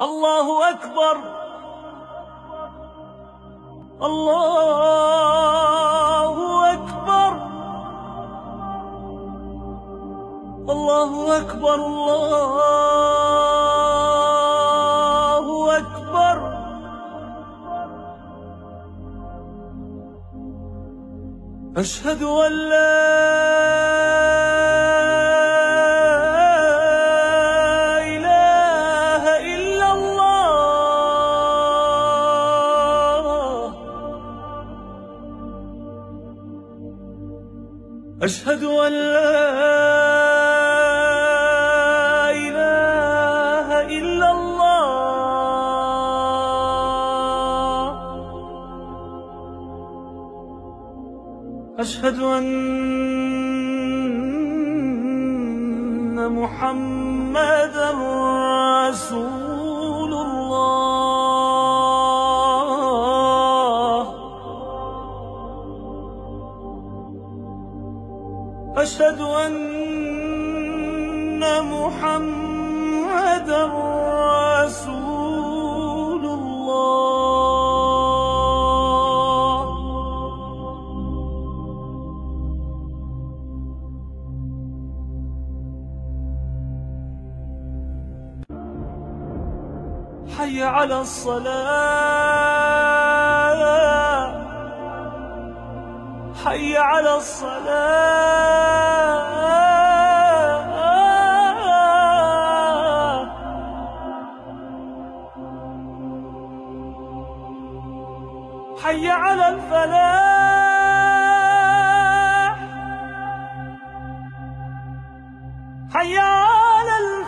الله أكبر الله أكبر الله أكبر الله أكبر. أشهد أن لا إله إلا الله. أشهد أن لا إله إلا الله. أشهد أن محمدًا رسول الله. أشهد أن محمدًا رسول الله. حي على الصلاة حي على الصلاة. حي على الفلاح حي على الفلاح.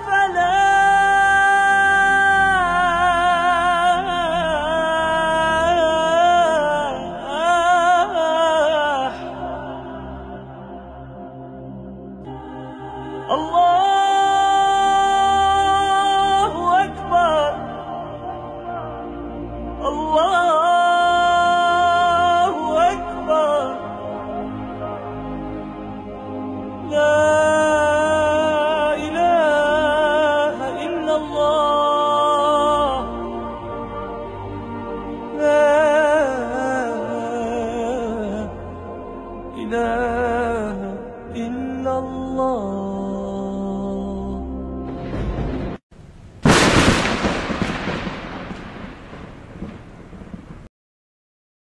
الله أكبر الله أكبر. لا إله إلا الله. لا إله إلا الله.